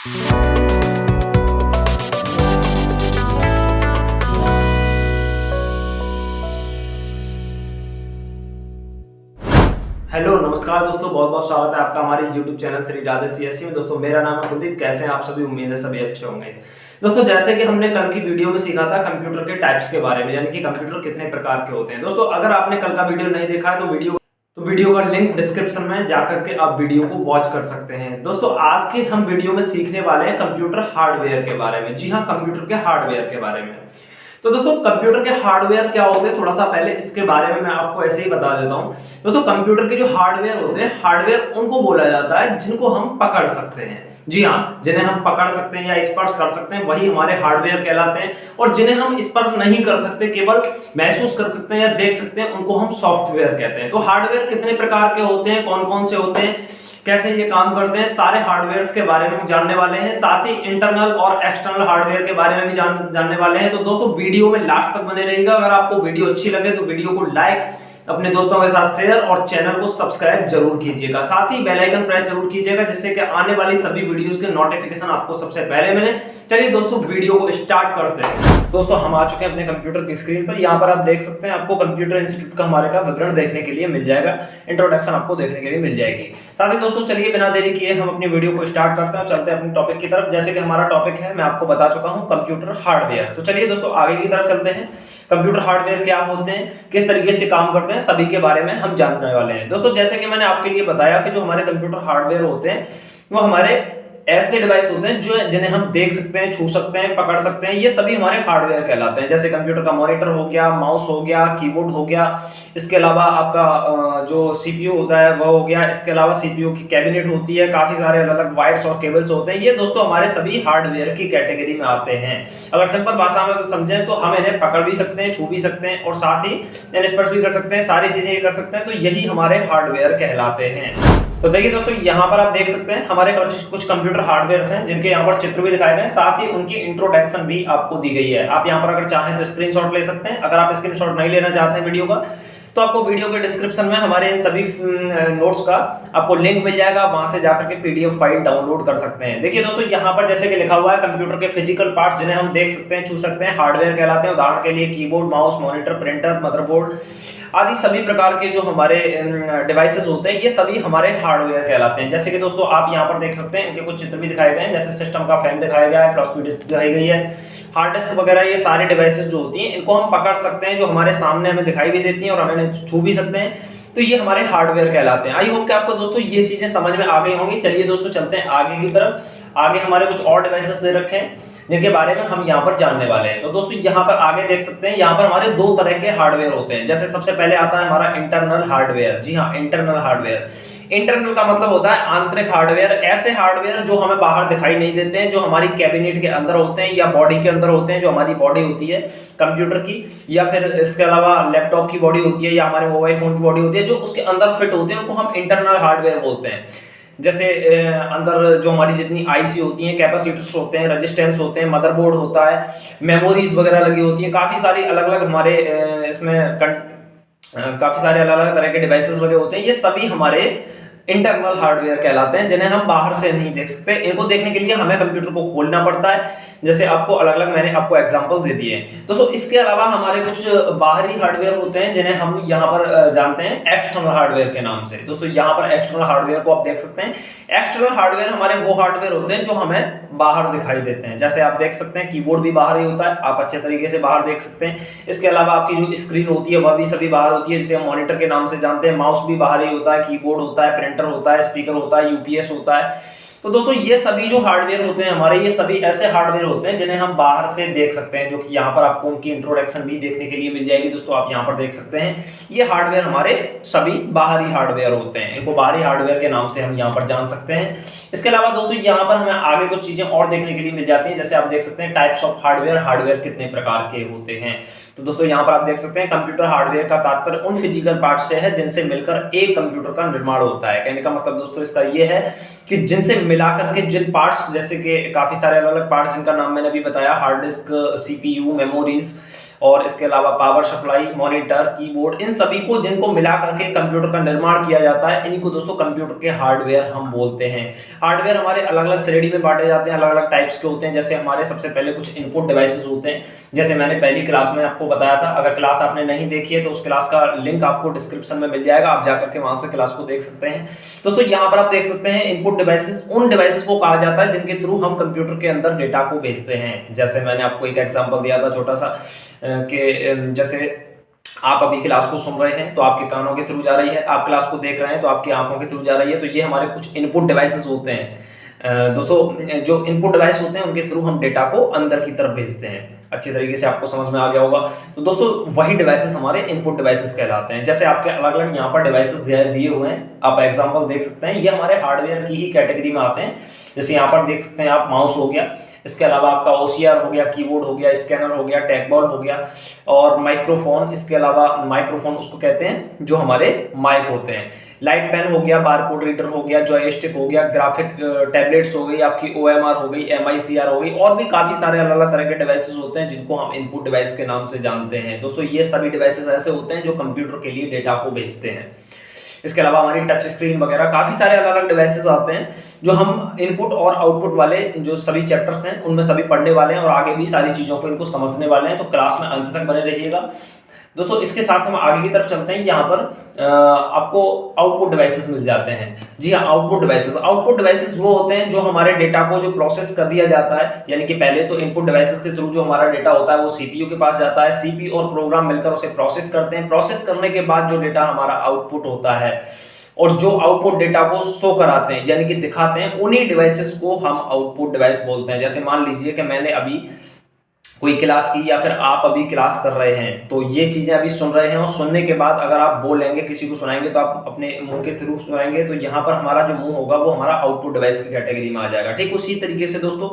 Hello नमस्कार दोस्तों, बहुत बहुत स्वागत है आपका हमारे YouTube channel Shri Radhe CSC में। दोस्तों मेरा नाम है कुलदीप। कैसे हैं आप सभी? उम्मीद है सभी अच्छे होंगे। दोस्तों जैसे कि हमने कल की वीडियो में सीखा था कंप्यूटर के टाइप्स के बारे में, यानी कि कंप्यूटर कितने प्रकार के होते हैं। दोस्तों अगर आपने कल का वीडियो नहीं देखा है तो वीडियो का लिंक डिस्क्रिप्शन में जाकर के आप वीडियो को वॉच कर सकते हैं। दोस्तों आज के हम वीडियो में सीखने वाले हैं कंप्यूटर हार्डवेयर के बारे में। जी हाँ, कंप्यूटर के हार्डवेयर के बारे में। तो दोस्तों कंप्यूटर के हार्डवेयर क्या होते हैं, थोड़ा सा पहले इसके बारे में मैं आपको ऐसे ही बता देता हूं। दोस्तों कंप्यूटर के जो हार्डवेयर होते हैं, हार्डवेयर उनको बोला जाता है जिनको हम पकड़ सकते हैं। जी हाँ, जिन्हें हम पकड़ सकते हैं या स्पर्श कर सकते हैं वही हमारे हार्डवेयर कहलाते हैं। और जिन्हें हम स्पर्श नहीं कर सकते, केवल महसूस कर सकते हैं या देख सकते हैं, उनको हम सॉफ्टवेयर कहते हैं। तो हार्डवेयर कितने प्रकार के होते हैं, कौन कौन से होते हैं, कैसे ये काम करते हैं, सारे हार्डवेयर्स के बारे में हम जानने वाले हैं। साथ ही इंटरनल और एक्सटर्नल हार्डवेयर के बारे में भी जानने वाले हैं। तो दोस्तों वीडियो में लास्ट तक बने रहिएगा। अगर आपको वीडियो अच्छी लगे तो वीडियो को लाइक, अपने दोस्तों के साथ शेयर और चैनल को सब्सक्राइब जरूर कीजिएगा। साथ ही बेल आइकन प्रेस जरूर कीजिएगा, जिससे कि आने वाली सभी वीडियोस के नोटिफिकेशन आपको सबसे पहले मिले। चलिए दोस्तों वीडियो को स्टार्ट करते हैं। दोस्तों हम आ चुके हैं अपने कंप्यूटर की स्क्रीन पर। यहाँ पर आप देख सकते हैं, आपको कंप्यूटर इंस्टीट्यूट का हमारे का विवरण देखने के लिए मिल जाएगा, इंट्रोडक्शन आपको देखने के लिए मिल जाएगी। साथ ही दोस्तों चलिए बिना देरी किए हम अपनी वीडियो को स्टार्ट करते हैं और चलते हैं अपने टॉपिक की तरफ। जैसे कि हमारा टॉपिक है, मैं आपको बता चुका हूँ, कंप्यूटर हार्डवेयर। तो चलिए दोस्तों आगे की तरफ चलते हैं। कंप्यूटर हार्डवेयर क्या होते हैं, किस तरीके से काम करते हैं, सभी के बारे में हम जानने वाले हैं। दोस्तों जैसे कि मैंने आपके लिए बताया कि जो हमारे कंप्यूटर हार्डवेयर होते हैं वो हमारे ऐसे डिवाइस होते हैं जो जिन्हें हम देख सकते हैं, छू सकते हैं, पकड़ सकते हैं। ये सभी हमारे हार्डवेयर कहलाते हैं। जैसे कंप्यूटर का मॉनिटर हो गया, माउस हो गया, कीबोर्ड हो गया, इसके अलावा आपका जो सीपीयू होता है वो हो गया, इसके अलावा सीपीयू की कैबिनेट होती है, काफी सारे अलग अलग वायर्स और केबल्स होते हैं। ये दोस्तों हमारे सभी हार्डवेयर की कैटेगरी में आते हैं। अगर सिंपल भाषा में तो समझें तो हम इन्हें पकड़ भी सकते हैं, छू भी सकते हैं और साथ ही इन्हें स्पर्श भी कर सकते हैं, सारी चीजें ये कर सकते हैं। तो यही हमारे हार्डवेयर कहलाते हैं। तो देखिए दोस्तों यहाँ पर आप देख सकते हैं हमारे कुछ कंप्यूटर हार्डवेयर्स हैं जिनके यहाँ पर चित्र भी दिखाए गए हैं, साथ ही उनकी इंट्रोडक्शन भी आपको दी गई है। आप यहाँ पर अगर चाहें तो स्क्रीनशॉट ले सकते हैं। अगर आप स्क्रीनशॉट नहीं लेना चाहते हैं वीडियो का, तो आपको वीडियो के डिस्क्रिप्शन में हमारे इन सभी नोट्स का आपको लिंक मिल जाएगा, वहां से जाकर के पीडीएफ फाइल डाउनलोड कर सकते हैं। देखिए दोस्तों यहाँ पर जैसे कि लिखा हुआ है, कंप्यूटर के फिजिकल पार्ट्स जिन्हें हम देख सकते हैं, छू सकते हैं, हार्डवेयर कहलाते हैं। उदाहरण के लिए keyboard, mouse, monitor, printer, motherboard आदि सभी प्रकार के जो हमारे डिवाइसेस होते हैं, ये सभी हमारे हार्डवेयर कहलाते हैं। जैसे कि दोस्तों आप यहाँ पर देख सकते हैं, इनके कुछ चित्र भी दिखाए गए हैं। जैसे सिस्टम का फैन दिखाया गया है, फ्लॉपी डिस्क दिखाई गई है, हार्ड डिस्क वगैरह, ये सारे डिवाइसेस जो होती हैं इनको हम पकड़ सकते हैं, जो हमारे सामने हमें दिखाई भी देती हैं और हमें छू भी सकते हैं। तो ये हमारे हार्डवेयर कहलाते हैं। आई होप कि आपको दोस्तों ये चीजें समझ में आ गई होंगी। चलिए दोस्तों चलते हैं आगे की तरफ। आगे हमारे कुछ और डिवाइसेस दे रखे हैं जिनके बारे में हम यहाँ पर जानने वाले हैं। तो दोस्तों यहाँ पर आगे देख सकते हैं, यहाँ पर हमारे दो तरह के हार्डवेयर होते हैं। जैसे सबसे पहले आता है हमारा इंटरनल हार्डवेयर। जी हाँ, इंटरनल हार्डवेयर। इंटरनल का मतलब होता है आंतरिक हार्डवेयर। ऐसे हार्डवेयर जो हमें बाहर दिखाई नहीं देते हैं, जो हमारी कैबिनेट के अंदर होते हैं या बॉडी के अंदर होते हैं, जो हमारी बॉडी होती है कंप्यूटर की, या फिर इसके अलावा लैपटॉप की बॉडी होती है या हमारे मोबाइल फोन की बॉडी होती है, जो उसके अंदर फिट होते हैं, उनको हम इंटरनल हार्डवेयर बोलते हैं। जैसे अंदर जो हमारी जितनी आईसी होती हैं, कैपेसिटर्स होते हैं, रेजिस्टेंस होते हैं, मदरबोर्ड होता है, मेमोरीज वगैरह लगी होती हैं, काफी सारी अलग अलग हमारे इसमें काफी सारे अलग अलग तरह के डिवाइसेस लगे होते हैं। ये सभी हमारे इंटरनल हार्डवेयर कहलाते हैं, जिन्हें हम बाहर से नहीं देख सकते। इनको देखने के लिए हमें कंप्यूटर को खोलना पड़ता है। जैसे आपको अलग अलग मैंने आपको एग्जांपल दे दिए। दोस्तों इसके अलावा हमारे कुछ बाहरी हार्डवेयर होते हैं जिन्हें हम यहाँ पर जानते हैं एक्सटर्नल हार्डवेयर के नाम से। दोस्तों यहाँ पर एक्सटर्नल हार्डवेयर को आप देख सकते हैं। एक्सटर्नल हार्डवेयर हमारे वो हार्डवेयर होते हैं जो हमें बाहर दिखाई देते हैं। जैसे आप देख सकते हैं कीबोर्ड भी बाहर ही होता है, आप अच्छे तरीके से बाहर देख सकते हैं। इसके अलावा आपकी जो स्क्रीन होती है वह भी सभी बाहर होती है, जिसे हम मॉनिटर के नाम से जानते हैं। माउस भी बाहर ही होता है, कीबोर्ड होता है, प्रिंटर होता है, स्पीकर होता है, यूपीएस होता है। तो दोस्तों ये सभी जो हार्डवेयर होते हैं हमारे, ये सभी ऐसे हार्डवेयर होते हैं जिन्हें हम बाहर से देख सकते हैं, जो कि यहाँ पर आपको उनकी इंट्रोडक्शन भी देखने के लिए मिल जाएगी। दोस्तों आप यहाँ पर देख सकते हैं, ये हार्डवेयर हमारे सभी बाहरी हार्डवेयर होते हैं। इनको बाहरी हार्डवेयर के नाम से हम यहाँ पर जान सकते हैं। इसके अलावा दोस्तों यहाँ पर हमें आगे कुछ चीजें और देखने के लिए मिल जाती हैं। जैसे आप देख सकते हैं टाइप्स ऑफ हार्डवेयर, हार्डवेयर कितने प्रकार के होते हैं। तो दोस्तों यहाँ पर आप देख सकते हैं, कंप्यूटर हार्डवेयर का तात्पर्य उन फिजिकल पार्ट से है जिनसे मिलकर एक कंप्यूटर का निर्माण होता है। कहने का मतलब दोस्तों इसका ये है कि जिनसे मिलाकर के जिन पार्ट्स, जैसे कि काफी सारे अलग अलग पार्ट्स जिनका नाम मैंने अभी बताया, हार्ड डिस्क, सीपीयू, मेमोरीज और इसके अलावा पावर सप्लाई, मॉनिटर, कीबोर्ड, इन सभी को जिनको मिला करके कंप्यूटर का निर्माण किया जाता है, इन्हीं को दोस्तों कंप्यूटर के हार्डवेयर हम बोलते हैं। हार्डवेयर हमारे अलग अलग श्रेणी में बांटे जाते हैं, अलग अलग टाइप्स के होते हैं। जैसे हमारे सबसे पहले कुछ इनपुट डिवाइसेस होते हैं, जैसे मैंने पहली क्लास में आपको बताया था। अगर क्लास आपने नहीं देखी है तो उस क्लास का लिंक आपको डिस्क्रिप्शन में मिल जाएगा, आप जाकर के वहां से क्लास को देख सकते हैं। दोस्तों यहाँ पर आप देख सकते हैं इनपुट डिवाइसेस उन डिवाइसेस को कहा जाता है जिनके थ्रू हम कंप्यूटर के अंदर डेटा को भेजते हैं। जैसे मैंने आपको एक एग्जांपल दिया था छोटा सा कि जैसे आप अभी क्लास को सुन रहे हैं तो आपके कानों के थ्रू जा रही है, आप क्लास को देख रहे हैं तो आपकी आंखों के थ्रू जा रही है। तो ये हमारे कुछ इनपुट डिवाइसेस होते हैं। दोस्तों जो इनपुट डिवाइस होते हैं उनके थ्रू हम डेटा को अंदर की तरफ भेजते हैं। अच्छी तरीके से आपको समझ में आ गया होगा। तो दोस्तों वही डिवाइसेस हमारे इनपुट डिवाइसेस कहलाते हैं। जैसे आपके अलग अलग यहाँ पर डिवाइसेस दिए हुए हैं, आप एग्जांपल देख सकते हैं, ये हमारे हार्डवेयर की ही कैटेगरी में आते हैं। जैसे यहाँ पर देख सकते हैं आप, माउस हो गया, इसके अलावा आपका OCR हो गया, कीबोर्ड हो गया, स्कैनर हो गया, टैगबॉल हो गया और माइक्रोफोन। इसके अलावा माइक्रोफोन उसको कहते हैं जो हमारे माइक होते हैं। लाइट पेन हो गया, बारकोड रीडर हो गया, जॉयस्टिक हो गया, ग्राफिक टैबलेट्स हो गई, आपकी OMR हो गई, MICR हो गई, और भी काफी सारे अलग अलग तरह के डिवाइसेस होते हैं जिनको हम इनपुट डिवाइस के नाम से जानते हैं। दोस्तों ये सभी डिवाइसेस ऐसे होते हैं जो कंप्यूटर के लिए डेटा को भेजते हैं। इसके अलावा हमारी टच स्क्रीन वगैरह काफी सारे अलग अलग डिवाइसेस आते हैं जो हम इनपुट और आउटपुट वाले जो सभी चैप्टर्स हैं उनमें सभी पढ़ने वाले हैं और आगे भी सारी चीजों को इनको समझने वाले हैं। तो क्लास में अंत तक बने रहिएगा। दोस्तों इसके साथ हम आगे की तरफ चलते हैं। यहाँ पर आपको आउटपुट डिवाइसेस मिल जाते हैं। जी हाँ, आउटपुट डिवाइसेस वो होते हैं जो हमारे डेटा को जो प्रोसेस कर दिया जाता है, यानी कि पहले तो इनपुट डिवाइसेस के थ्रू जो हमारा डेटा होता है वो सीपीयू के पास जाता है। सीपीयू और प्रोग्राम मिलकर उसे प्रोसेस करते हैं। प्रोसेस करने के बाद जो डेटा हमारा आउटपुट होता है और जो आउटपुट डेटा को शो कराते हैं यानी कि दिखाते हैं, उन्हीं डिवाइसेस को हम आउटपुट डिवाइस बोलते हैं। जैसे मान लीजिए कि मैंने अभी कोई क्लास की या फिर आप अभी क्लास कर रहे हैं, तो ये चीजें अभी सुन रहे हैं और सुनने के बाद अगर आप बोलेंगे, किसी को सुनाएंगे तो आप अपने मुंह के थ्रू सुनाएंगे, तो यहाँ पर हमारा जो मुंह होगा वो हमारा आउटपुट डिवाइस की कैटेगरी में आ जाएगा। ठीक उसी तरीके से दोस्तों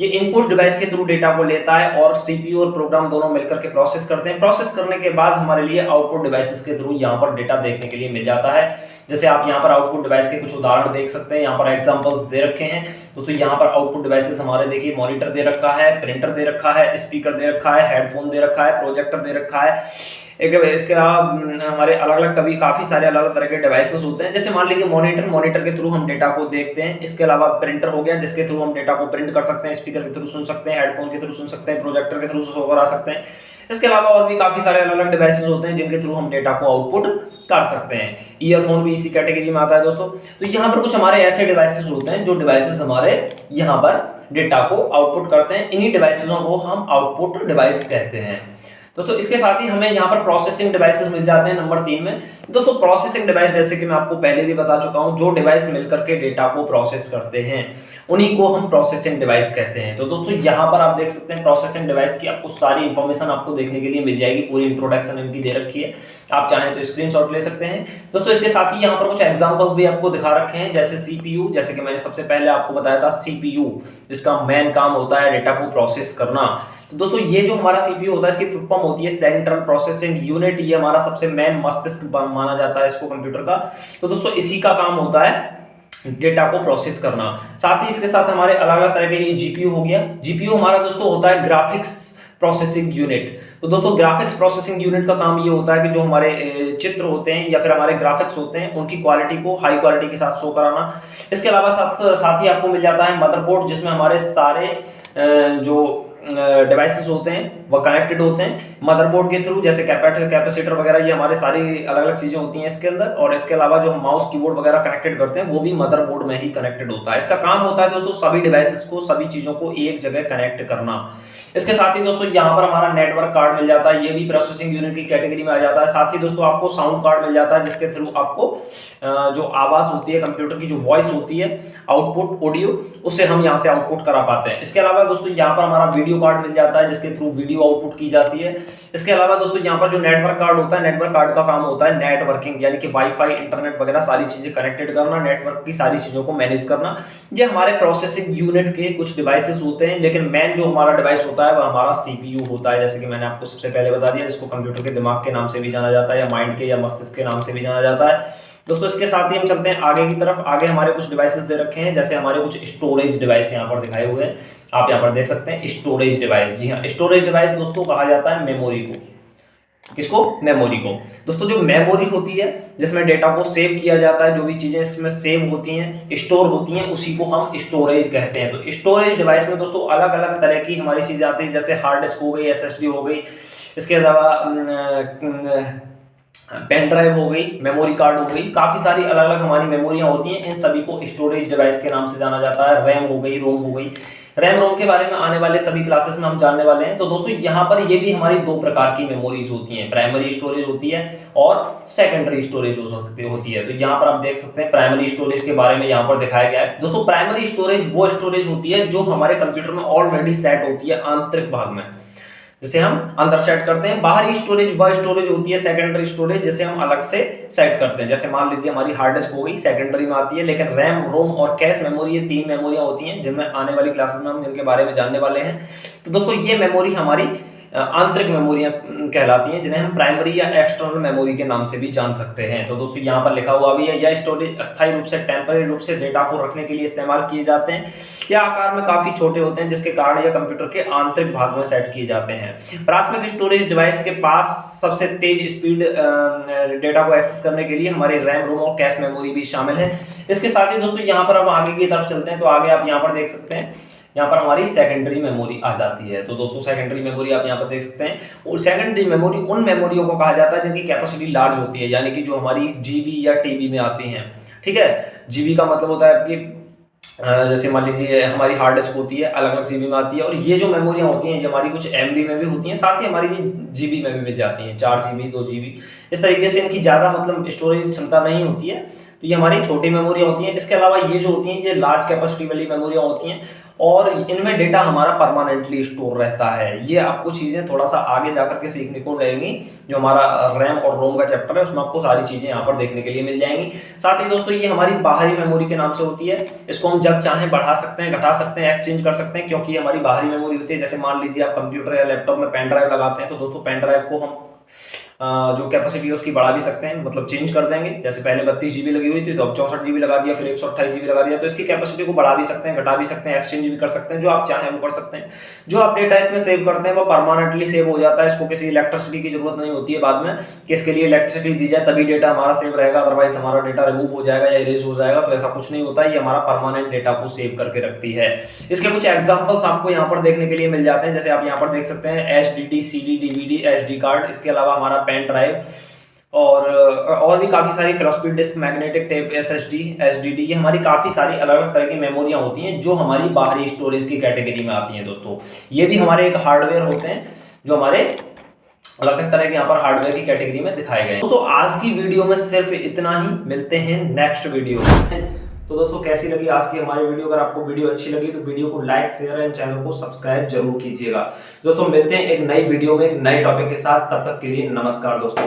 ये इनपुट डिवाइस के थ्रू डेटा को लेता है और सीपीयू और प्रोग्राम दोनों मिलकर के प्रोसेस करते हैं। प्रोसेस करने के बाद हमारे लिए आउटपुट डिवाइसेस के थ्रू यहाँ पर डेटा देखने के लिए मिल जाता है। जैसे आप यहाँ पर आउटपुट डिवाइस के कुछ उदाहरण देख सकते हैं, यहाँ पर एग्जांपल्स दे रखे हैं दोस्तों। यहाँ पर आउटपुट डिवाइसेस हमारे देखिए, मॉनिटर दे रखा है, प्रिंटर दे रखा है, स्पीकर दे रखा है, हेडफोन दे रखा है, प्रोजेक्टर दे रखा है। एक इसके अलावा हमारे अलग अलग कभी काफी सारे अलग अलग तरह के डिवाइसेस होते हैं। जैसे मान लीजिए मॉनिटर के थ्रू हम डेटा को देखते हैं। इसके अलावा प्रिंटर हो गया जिसके थ्रू हम डेटा को प्रिंट कर सकते हैं, स्पीकर के थ्रू सुन सकते हैं, हेडफोन के थ्रू सुन सकते हैं, प्रोजेक्टर के थ्रू शो करा सकते हैं। इसके अलावा और भी काफी सारे अलग अलग डिवाइसेस होते हैं जिनके थ्रू हम डेटा को आउटपुट कर सकते हैं। ईयरफोन भी इसी कैटेगरी में आता है दोस्तों। तो यहाँ पर कुछ हमारे ऐसे डिवाइसेस होते हैं जो डिवाइसेस हमारे यहाँ पर डेटा को आउटपुट करते हैं। इन्हीं डिवाइसेसों को हम आउटपुट डिवाइस कहते हैं दोस्तों। इसके साथ ही हमें यहाँ पर प्रोसेसिंग डिवाइसेस मिल जाते हैं नंबर 3 में। दोस्तों प्रोसेसिंग डिवाइस जैसे कि मैं आपको पहले भी बता चुका हूँ, जो डिवाइस मिलकर के डेटा को प्रोसेस करते हैं उन्हीं को हम प्रोसेसिंग डिवाइस कहते हैं। तो दोस्तों यहाँ पर आप देख सकते हैं प्रोसेसिंग डिवाइस की आपको सारी इंफॉर्मेशन आपको देखने के लिए मिल जाएगी। पूरी इंट्रोडक्शन इनकी दे रखी है, आप चाहें तो स्क्रीनशॉट ले सकते हैं दोस्तों। इसके साथ ही यहाँ पर कुछ एग्जांपल्स भी आपको दिखा रखे हैं, जैसे सीपीयू, जैसे कि मैंने सबसे पहले आपको बताया था सीपीयू जिसका मेन काम होता है डेटा को प्रोसेस करना। तो दोस्तों ये जो हमारा सीपीयू होता है इसकी फुल फॉर्म होती है सेंट्रल प्रोसेसिंग यूनिट। ये हमारा सबसे मेन मस्तिष्क माना जाता है इसको कंप्यूटर का। तो दोस्तों इसी का काम होता है डेटा को प्रोसेस करना। साथ ही इसके साथ हमारे अलग अलग तरह के ये जीपीयू हो गया। जीपीयू हमारा दोस्तों होता है ग्राफिक्स प्रोसेसिंग यूनिट। तो दोस्तों ग्राफिक्स प्रोसेसिंग यूनिट का काम ये होता है कि जो हमारे चित्र होते हैं या फिर हमारे ग्राफिक्स होते हैं उनकी क्वालिटी को हाई क्वालिटी के साथ शो कराना। इसके अलावा साथ ही आपको मिल जाता है मदरबोर्ड, जिसमें हमारे सारे जो डिवाइसेस होते हैं वो कनेक्टेड होते हैं मदरबोर्ड के थ्रू। जैसे कैपेसिटर वगैरह, ये हमारे सारी अलग अलग चीजें होती हैं इसके अंदर। और इसके अलावा जो हम माउस कीबोर्ड वगैरह कनेक्टेड करते हैं वो भी मदरबोर्ड में ही कनेक्टेड होता है। इसका काम होता है दोस्तों सभी डिवाइसेस को, सभी चीजों को एक जगह कनेक्ट करना। इसके साथ ही दोस्तों यहाँ पर हमारा नेटवर्क कार्ड मिल जाता है, ये भी प्रोसेसिंग यूनिट की कैटेगरी में आ जाता है। साथ ही दोस्तों आपको साउंड कार्ड मिल जाता है जिसके थ्रू आपको जो आवाज होती है कंप्यूटर की, जो वॉइस होती है, आउटपुट ऑडियो, उसे हम यहाँ से आउटपुट करा पाते हैं। इसके अलावा दोस्तों यहाँ पर हमारा वीडियो कार्ड मिल जाता है जिसके थ्रू वीडियो आउटपुट की जाती है। इसके अलावा दोस्तों यहाँ पर जो नेटवर्क कार्ड होता है, नेटवर्क कार्ड का काम होता है नेटवर्किंग, यानी कि वाईफाई, इंटरनेट वगैरह सारी चीजें कनेक्टेड करना, नेटवर्क की सारी चीजों को मैनेज करना। ये हमारे प्रोसेसिंग यूनिट के कुछ डिवाइसेस होते हैं, लेकिन मेन जो हमारा डिवाइस होता है वो हमारा सीपीयू होता है। जैसे कि मैंने आपको सबसे पहले बता दिया, जिसको कंप्यूटर के दिमाग के नाम से भी जाना जाता है या माइंड के या मस्तिष्क के नाम से भी जाना जाता है। दोस्तों इसके साथ ही हम चलते हैं आगे की तरफ। आगे हमारे कुछ डिवाइसेस दे रखे हैं, जैसे हमारे कुछ स्टोरेज डिवाइस यहाँ पर दिखाए हुए हैं, आप यहाँ पर देख सकते हैं स्टोरेज डिवाइस। जी हाँ, स्टोरेज डिवाइस दोस्तों कहा जाता है मेमोरी को। किसको? मेमोरी को। दोस्तों जो मेमोरी होती है जिसमें डेटा को सेव किया जाता है, जो भी चीजें इसमें सेव होती हैं, स्टोर होती हैं, उसी को हम स्टोरेज कहते हैं। तो स्टोरेज डिवाइस में दोस्तों अलग अलग तरह की हमारी चीजें आती है, जैसे हार्ड डिस्क हो गई, एसएसडी हो गई, इसके अलावा पेन ड्राइव हो गई, मेमोरी कार्ड हो गई, काफी सारी अलग अलग हमारी मेमोरियां होती हैं। इन सभी को स्टोरेज डिवाइस के नाम से जाना जाता है। रैम हो गई, रोम हो गई। रैम रोम के बारे में आने वाले सभी क्लासेस में हम जानने वाले हैं। तो दोस्तों यहाँ पर ये भी हमारी दो प्रकार की मेमोरीज होती हैं, प्राइमरी स्टोरेज होती है और सेकेंडरी स्टोरेज होती है। तो यहाँ पर आप देख सकते हैं प्राइमरी स्टोरेज के बारे में यहाँ पर दिखाया गया है। दोस्तों प्राइमरी स्टोरेज वो स्टोरेज होती है जो हमारे कंप्यूटर में ऑलरेडी सेट होती है आंतरिक भाग में, जिसे हम अंदर सेट करते हैं। बाहरी स्टोरेज वह स्टोरेज होती है सेकेंडरी स्टोरेज, जिसे हम अलग से सेट करते हैं। जैसे मान लीजिए हमारी हार्ड डिस्क हो गई, सेकेंडरी में आती है, लेकिन रैम रोम और कैश मेमोरी ये तीन मेमोरियां होती हैं जिनमें आने वाली क्लासेस में हम जिनके बारे में जानने वाले हैं। तो दोस्तों ये मेमोरी हमारी आंतरिक मेमोरियां कहलाती हैं, जिन्हें हम प्राइमरी या एक्सटर्नल मेमोरी के नाम से भी जान सकते हैं। तो दोस्तों यहाँ पर लिखा हुआ भी है, यह स्टोरेज अस्थायी रूप से टेम्पररी रूप से डेटा को रखने के लिए इस्तेमाल किए जाते हैं। यह आकार में काफी छोटे होते हैं, जिसके कारण यह कंप्यूटर के आंतरिक भाग में सेट किए जाते हैं। प्राथमिक स्टोरेज डिवाइस के पास सबसे तेज स्पीड डेटा को एक्सेस करने के लिए हमारे रैम रोम और कैश मेमोरी भी शामिल है। इसके साथ ही दोस्तों यहाँ पर हम आगे की तरफ चलते हैं। तो आगे आप यहाँ पर देख सकते हैं, यहाँ पर हमारी सेकेंडरी मेमोरी आ जाती है। तो दोस्तों सेकेंडरी मेमोरी आप यहाँ पर देख सकते हैं। और सेकेंडरी मेमोरी उन मेमोरियों को कहा जाता है जिनकी कैपेसिटी लार्ज होती है, यानी कि जो हमारी जीबी या टीबी में आती हैं। ठीक है, जीबी का मतलब होता है आपकी जैसे मान लीजिए हमारी हार्ड डिस्क होती है, अलग अलग जीबी में आती है, और ये जो मेमोरियां होती हैं ये हमारी कुछ एमबी में भी होती हैं, साथ ही हमारी जीबी में भी मिल जाती हैं, 4 जीबी 2 जीबी। इस तरीके से इनकी ज़्यादा मतलब स्टोरेज क्षमता नहीं होती है, तो ये हमारी छोटी मेमोरियां होती हैं। इसके अलावा ये जो होती हैं ये लार्ज कैपेसिटी वाली मेमोरियां होती हैं, और इनमें डेटा हमारा परमानेंटली स्टोर रहता है। ये आपको चीज़ें थोड़ा सा आगे जाकर के सीखने को रहेंगी, जो हमारा रैम और रोम का चैप्टर है उसमें आपको सारी चीज़ें यहाँ पर देखने के लिए मिल जाएंगी। साथ ही दोस्तों ये हमारी बाहरी मेमोरी के नाम से होती है। इसको हम जब चाहें बढ़ा सकते हैं, घटा सकते हैं, एक्सचेंज कर सकते हैं, क्योंकि ये हमारी बाहरी मेमोरी होती है। जैसे मान लीजिए आप कंप्यूटर या लैपटॉप में पेन ड्राइव लगाते हैं, तो दोस्तों पेन ड्राइव को हम जो कैपेसिटी है उसकी बढ़ा भी सकते हैं, मतलब चेंज कर देंगे। जैसे पहले 32 जीबी लगी हुई थी, तो अब 64 जीबी लगा दिया, फिर 128 जीबी लगा दिया। तो इसकी कैपेसिटी को बढ़ा भी सकते हैं, घटा भी सकते हैं, एक्सचेंज भी कर सकते हैं, जो आप चाहें वो कर सकते हैं। जो आप डेटा इसमें सेव करते हैं वो परमानेंटली सेव हो जाता है। इसको किसी इलेक्ट्रिसिटी की जरूरत नहीं होती है बाद में कि इसके लिए इलेक्ट्रिसिटी दी जाए तभी डेटा हमारा सेव रहेगा, अदरवाइज हमारा डेटा रिमूव हो जाएगा या इरेज हो जाएगा। तो ऐसा कुछ नहीं होता है, ये हमारा परमानेंट डेटा को सेव करके रखती है। इसके कुछ एग्जांपल्स आपको यहाँ पर देखने के लिए मिल जाते हैं, जैसे आप यहाँ पर देख सकते हैं HDD, CD, DVD, SD card, इसके अलावा हमारा पेन ड्राइव और भी काफ़ी सारी floppy disk, magnetic tape, SSD, SDD, ये हमारी काफ़ी सारी अलग अलग तरह की मेमोरियां होती हैं जो हमारी बाहरी स्टोरेज की कैटेगरी में आती हैं। दोस्तों ये भी हमारे एक हार्डवेयर होते हैं जो हमारे अलग अलग तरह के यहाँ पर हार्डवेयर की कैटेगरी में दिखाए गए हैं। दोस्तों आज की वीडियो में सिर्फ इतना ही, मिलते हैं नेक्स्ट वीडियो में। तो दोस्तों कैसी लगी आज की हमारी वीडियो? अगर आपको वीडियो अच्छी लगी तो वीडियो को लाइक, शेयर एंड चैनल को सब्सक्राइब जरूर कीजिएगा। दोस्तों मिलते हैं एक नई वीडियो में एक नए टॉपिक के साथ, तब तक के लिए नमस्कार दोस्तों।